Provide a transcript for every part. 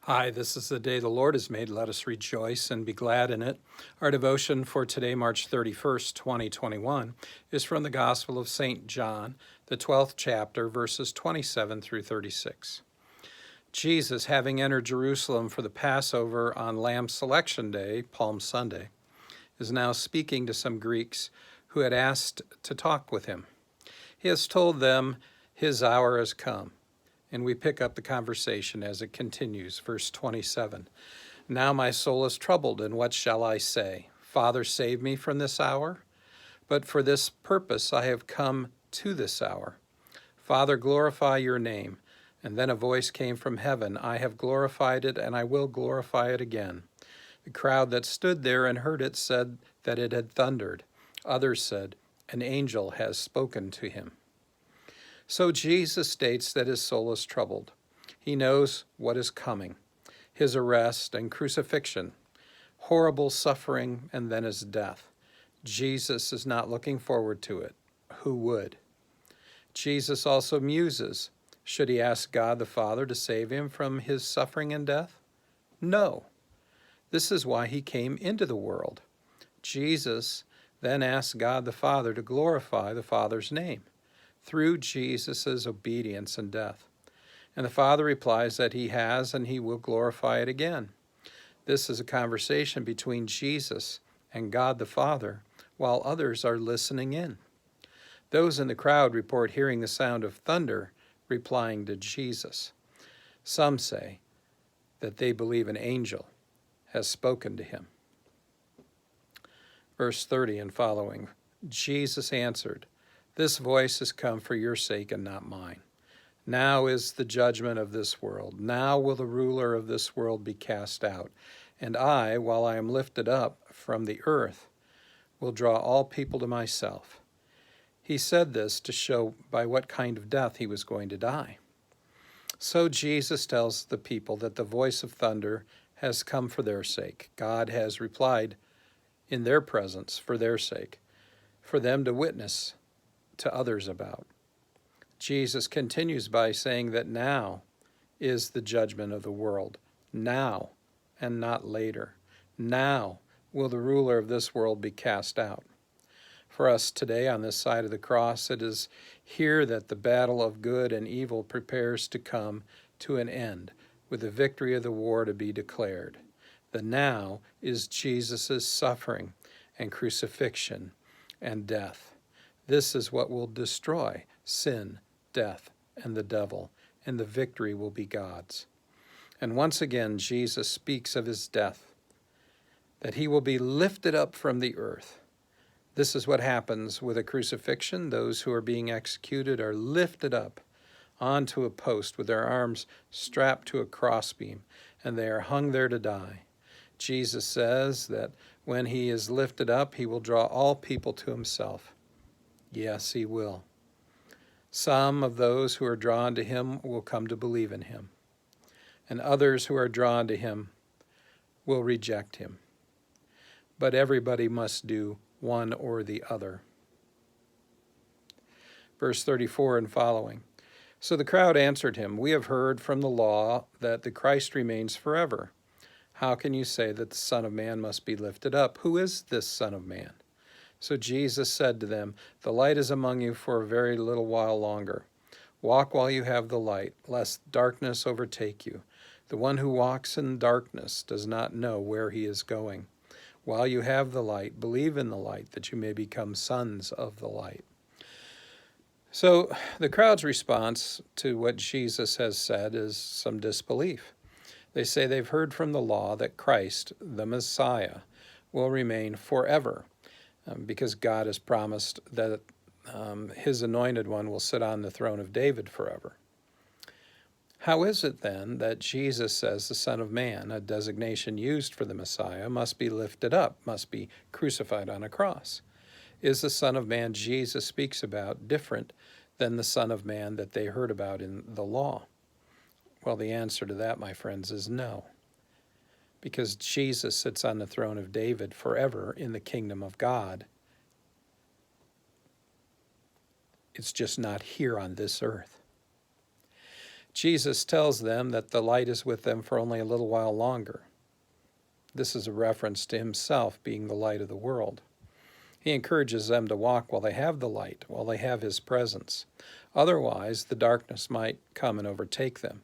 Hi, this is the day the Lord has made. Let us rejoice and be glad in it. Our devotion for today, March 31st, 2021, is from the Gospel of St. John, the 12th chapter, verses 27 through 36. Jesus, having entered Jerusalem for the Passover on Lamb Selection Day, Palm Sunday, is now speaking to some Greeks who had asked to talk with him. He has told them his hour has come. And we pick up the conversation as it continues. Verse 27, "Now my soul is troubled, and what shall I say? Father, save me from this hour? But for this purpose I have come to this hour. Father, glorify your name." And then a voice came from heaven, "I have glorified it, and I will glorify it again." The crowd that stood there and heard it said that it had thundered. Others said, "An angel has spoken to him." So Jesus states that his soul is troubled. He knows what is coming: his arrest and crucifixion, horrible suffering, and then his death. Jesus is not looking forward to it. Who would? Jesus also muses. Should he ask God the Father to save him from his suffering and death? No. This is why he came into the world. Jesus then asks God the Father to glorify the Father's name through Jesus' obedience and death. And the Father replies that he has and he will glorify it again. This is a conversation between Jesus and God the Father, while others are listening in. Those in the crowd report hearing the sound of thunder replying to Jesus. Some say that they believe an angel has spoken to him. Verse 30 and following, Jesus answered, "This voice has come for your sake and not mine. Now is the judgment of this world. Now will the ruler of this world be cast out. And I, while I am lifted up from the earth, will draw all people to myself." He said this to show by what kind of death he was going to die. So Jesus tells the people that the voice of thunder has come for their sake. God has replied in their presence for their sake, for them to witness to others about. Jesus continues by saying that now is the judgment of the world. Now, and not later. Now will the ruler of this world be cast out. For us today on this side of the cross, it is here that the battle of good and evil prepares to come to an end, with the victory of the war to be declared. The now is Jesus' suffering and crucifixion and death. This is what will destroy sin, death, and the devil, and the victory will be God's. And once again, Jesus speaks of his death, that he will be lifted up from the earth. This is what happens with a crucifixion. Those who are being executed are lifted up onto a post with their arms strapped to a crossbeam, and they are hung there to die. Jesus says that when he is lifted up, he will draw all people to himself. Yes, he will. Some of those who are drawn to him will come to believe in him, and others who are drawn to him will reject him. But everybody must do one or the other. Verse 34 and following. So the crowd answered him, "We have heard from the law that the Christ remains forever. How can you say that the Son of Man must be lifted up? Who is this Son of Man?" So Jesus said to them, "The light is among you for a very little while longer. Walk while you have the light, lest darkness overtake you. The one who walks in darkness does not know where he is going. While you have the light, believe in the light, that you may become sons of the light." So the crowd's response to what Jesus has said is some disbelief. They say they've heard from the law that Christ, the Messiah, will remain forever, because God has promised that his anointed one will sit on the throne of David forever. How is it then that Jesus says the Son of Man, a designation used for the Messiah, must be lifted up, must be crucified on a cross? Is the Son of Man Jesus speaks about different than the Son of Man that they heard about in the law? Well, the answer to that, my friends, is no. Because Jesus sits on the throne of David forever in the kingdom of God. It's just not here on this earth. Jesus tells them that the light is with them for only a little while longer. This is a reference to himself being the light of the world. He encourages them to walk while they have the light, while they have his presence. Otherwise, the darkness might come and overtake them.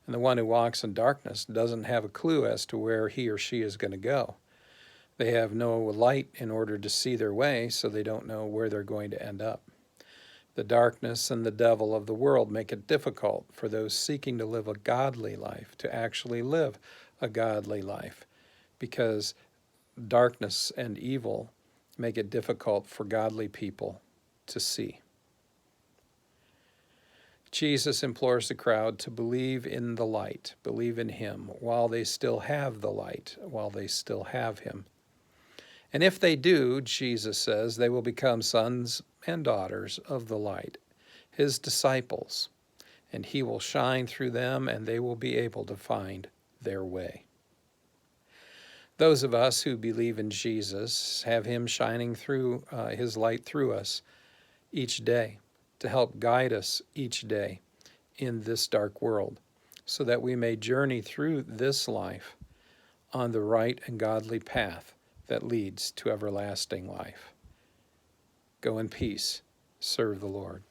And the one who walks in darkness doesn't have a clue as to where he or she is going to go. They have no light in order to see their way, so they don't know where they're going to end up. The darkness and the devil of the world make it difficult for those seeking to live a godly life to actually live a godly life, because darkness and evil make it difficult for godly people to see. Jesus implores the crowd to believe in the light, believe in him, while they still have the light, while they still have him. And if they do, Jesus says, they will become sons and daughters of the light, his disciples, and he will shine through them, and they will be able to find their way. Those of us who believe in Jesus have him shining through his light through us each day, to help guide us each day in this dark world, so that we may journey through this life on the right and godly path that leads to everlasting life. Go in peace. Serve the Lord.